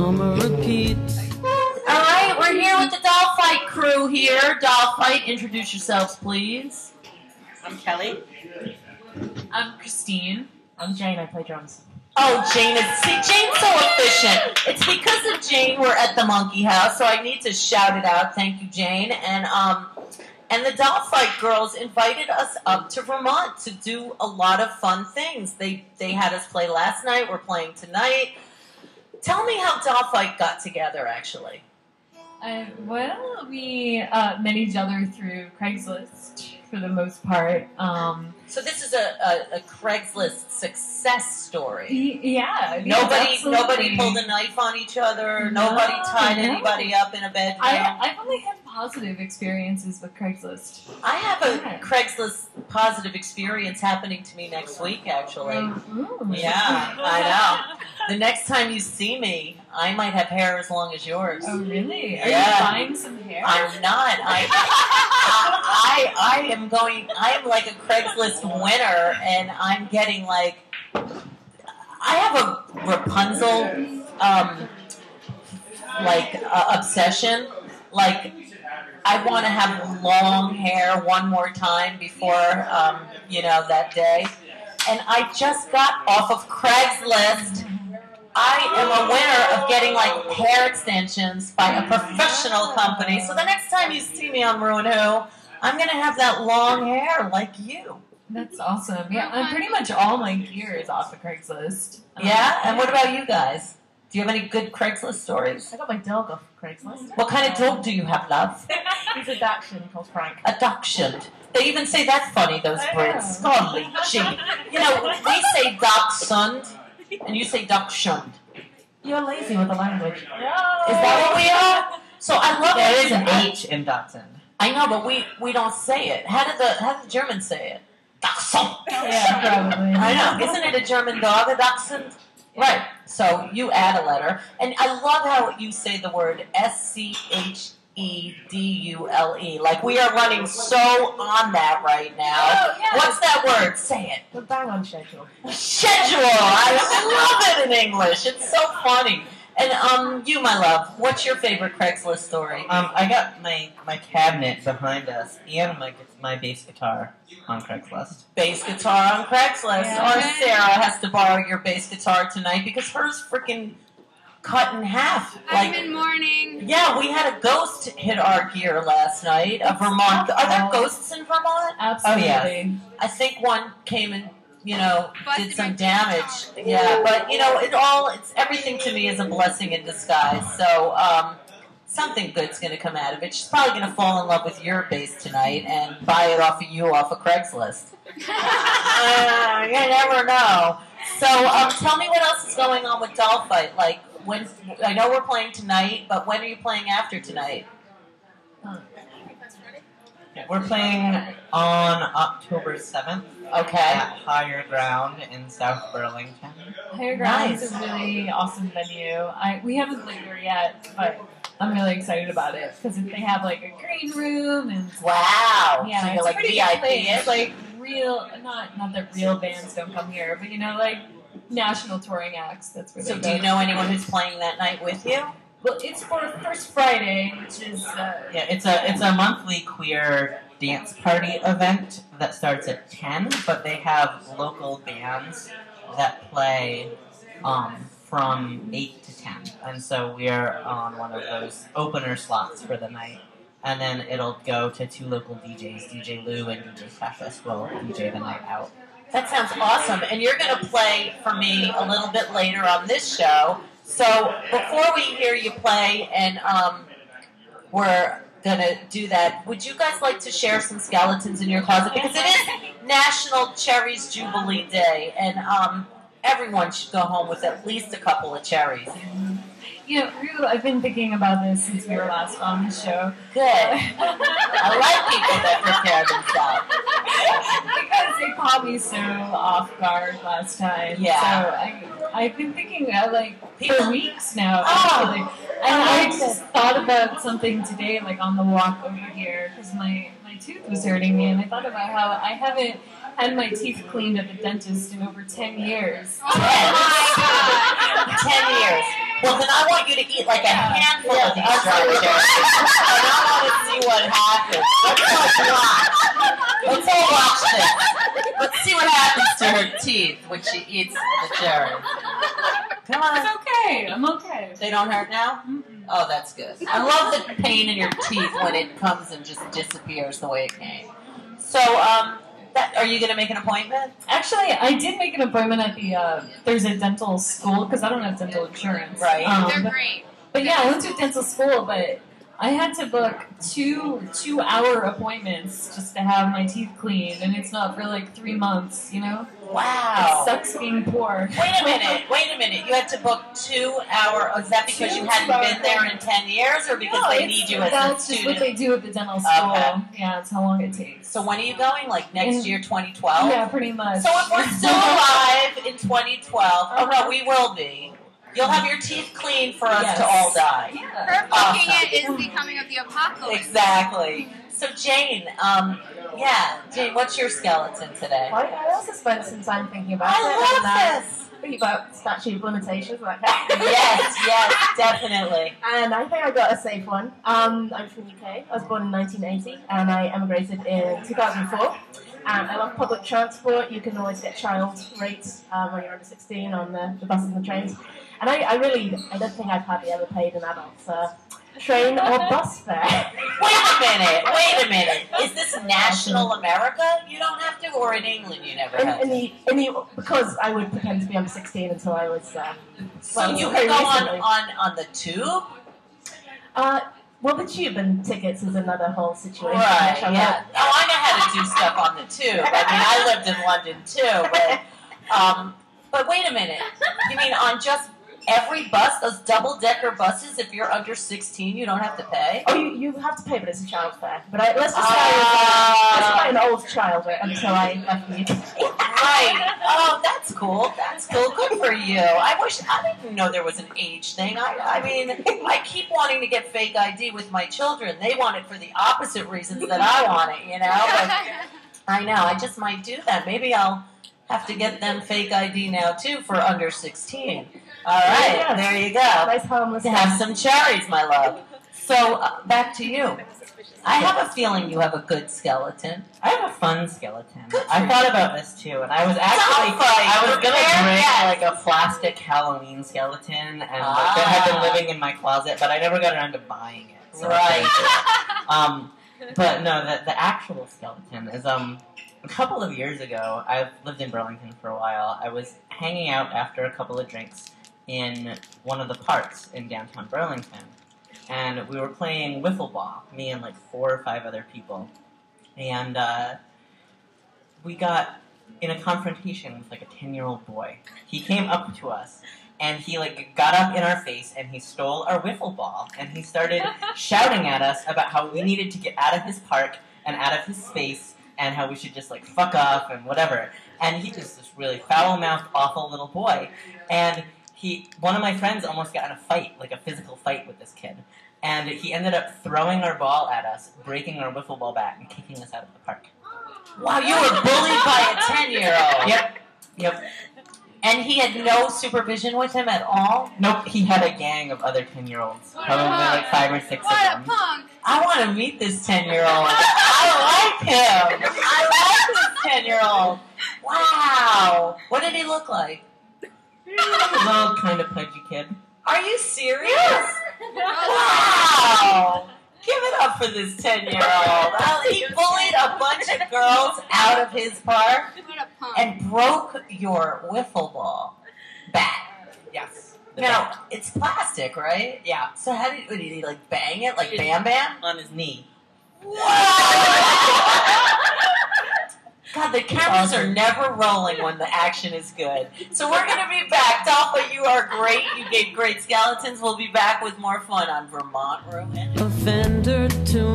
become a repeat. All right, we're here with the FiGhT crew here. FiGhT, introduce yourselves, please. I'm Kelly. I'm Christine. I'm Jane. I play drums. Oh, Jane Jane's so efficient. It's because of Jane we're at the Monkey House, so I need to shout it out. Thank you, Jane. And the FiGhT girls invited us up to Vermont to do a lot of fun things. They had us play last night. We're playing tonight. Tell me how FiGhT got together, actually. Well, we met each other through Craigslist for the most part. So this is a Craigslist success story. Yeah. Nobody pulled a knife on each other. Nobody tied anybody up in a bedroom. I've only had positive experiences with Craigslist. I have a Craigslist positive experience happening to me next week, actually. Yeah, I know. The next time you see me, I might have hair as long as yours. Oh, really? Are you buying some hair? I'm not. I am like a Craigslist winner, and I'm getting like, I have a Rapunzel, obsession. Like, I want to have long hair one more time before, that day. And I just got off of Craigslist. I am a winner of getting like hair extensions by a professional company. So the next time you see me on WhO, I'm going to have that long hair like you. That's awesome. Yeah, I'm pretty much all my gear is off of Craigslist. Yeah? And what about you guys? Do you have any good Craigslist stories? I got my dog off Craigslist. What kind of dog do you have, love? He's a Dachshund called Frank. A Dachshund. They even say that funny, those Brits. Golly gee. You know, we say Dachshund, and you say Dachshund. You're lazy with the language. Is that what we are? So I love There is an H in Dachshund. I know, but we don't say it. How do the Germans say it? Dachshund. Yeah, probably. I know. Isn't it a German dog, a Dachshund? Right. So you add a letter. And I love how you say the word SCHEDULE. Like we are running so on that right now. Oh, yeah. What's that word? Say it. We're bang on schedule. Schedule. I love it in English. It's so funny. And you, my love, what's your favorite Craigslist story? I got my cabinet behind us and my bass guitar on Craigslist. Bass guitar on Craigslist. Yeah. Or Sarah has to borrow your bass guitar tonight because hers freaking cut in half. I'm in mourning. Yeah, we had a ghost hit our gear last night. A Vermont. Are there ghosts in Vermont? Absolutely. Oh, yeah. I think one came and Busted did some my damage. guitar. Yeah, but it's everything to me is a blessing in disguise. So something good's going to come out of it. She's probably going to fall in love with your bass tonight and buy it off of Craigslist. You never know. So tell me what else is going on with FiGhT. Like when I know we're playing tonight, but when are you playing after tonight? We're playing on October 7th. Okay. At Higher Ground in South Burlington. Higher Ground is a really awesome venue. We haven't played there yet, but I'm really excited about it because they have like a green room and wow. Yeah, So it's you're a like pretty VIP. good place. It's like real, not that real bands don't come here, but like national touring acts. That's where So they do go. you know anyone who's playing that night with you? Well, it's for First Friday, which is Yeah, it's a monthly queer dance party event that starts at 10, but they have local bands that play from 8 to 10. And so we are on one of those opener slots for the night. And then it'll go to 2 local DJs, DJ Lou and DJ Fashus will DJ the night out. That sounds awesome. And you're going to play for me a little bit later on this show. So before we hear you play and we're going to do that, would you guys like to share some skeletons in your closet? Because it is National Cherries Jubilee Day, and everyone should go home with at least a couple of cherries. ReW, I've been thinking about this since we were last on the show. Good. I like people that prepare themselves. Because they caught me so off guard last time. Yeah. So I've been thinking, People- for weeks now. Oh. Actually. And I just thought about something today, on the walk over here, because my tooth was hurting me, and I thought about how I haven't had my teeth cleaned at the dentist in over 10 years. Oh my God. 10 years. Well, then I want you to eat like a handful of these strawberries. And I want to see what happens. Let's all watch this. Let's see what happens to her teeth when she eats the cherry. Come on. It's okay. I'm okay. They don't hurt now? Mm-mm. Oh, that's good. I love the pain in your teeth when it comes and just disappears the way it came. So, are you going to make an appointment? Actually, I did make an appointment at the, there's a dental school, because I don't have dental insurance. Right. They're great. But yeah, I went to dental school, but I had to book two-hour appointments just to have my teeth cleaned, and it's not for like 3 months, you know? Wow. It sucks being poor. Wait a minute. You had to book 2 hour. Is that because you hadn't been there in 10 years, or because they need you as a That's student? just what they do at the dental school. Okay. Yeah, it's how long it takes. So when are you going? Like next year, 2012? Yeah, pretty much. So if we're still alive in 2012, oh no, we will be. You'll have your teeth cleaned for us to all die. Her booking it is the coming of the apocalypse. Exactly. So Jane, Jane, what's your skeleton today? I also spent some time thinking about it. I love this. Thinking about statute of limitations, like Yes, definitely. And I think I got a safe one. I'm from the UK. I was born in 1980, and I emigrated in 2004. And I love public transport. You can always get child rates when you're under 16 on the buses and the trains. And I don't think I've hardly ever paid an adult for train or bus fare. Wait a minute. Is this national America? You don't have to, or in England you never had to? Because I would pretend to be under 16 until I was. So you could go on the tube? Well, the tube and tickets is another whole situation. Right, yeah. Oh, I know how to do stuff on the tube. I mean, I lived in London too, but wait a minute. You mean on just every bus, those double-decker buses, if you're under 16, you don't have to pay? Oh, you have to pay, but it's a child fare. But let's just say I was an old child until I left the UK. Right. Oh, that's cool. That's cool. Good for you. I didn't know there was an age thing. I mean, I keep wanting to get fake ID with my children. They want it for the opposite reasons that I want it, you know? But I know. I just might do that. Maybe I'll have to get them fake ID now, too, for under 16. All right. Yeah. There you go. Nice harmless. Have some cherries, my love. So, back to you. I have a feeling you have a good skeleton. I have a fun skeleton. Good for I you. thought about this too, and I was gonna bring like a plastic Halloween skeleton, and like, that had been living in my closet, but I never got around to buying it. So Right. But no, the actual skeleton is a couple of years ago. I've lived in Burlington for a while. I was hanging out after a couple of drinks in one of the parks in downtown Burlington. And we were playing wiffle ball, me and like 4 or 5 other people. And we got in a confrontation with like a 10-year-old boy. He came up to us, and he like got up in our face, and he stole our wiffle ball. And he started shouting at us about how we needed to get out of his park and out of his space, and how we should just like fuck off and whatever. And he was this really foul-mouthed, awful little boy. And one of my friends almost got in a fight, like a physical fight with this kid. And he ended up throwing our ball at us, breaking our wiffle ball bat, and kicking us out of the park. Wow, you were bullied by a 10-year-old. Yep. And he had no supervision with him at all? Nope, he had a gang of other 10-year-olds. Probably like 5 or 6 of What them. a punk! I want to meet this 10-year-old. I like him. I like this 10-year-old. Wow. What did he look like? He was a little kind of pudgy kid. Are you serious? Wow. Give it up for this 10-year-old. He bullied a bunch of girls out of his park What a punk. and broke your wiffle ball bat. Yes. Now, it's plastic, right? Yeah. So how did he like bang it like Bam Bam? On his knee. God, the cameras are never rolling when the action is good. So we're going to be back. Dolpha, you are great. You gave great skeletons. We'll be back with more fun on Vermont Ruin. Offender to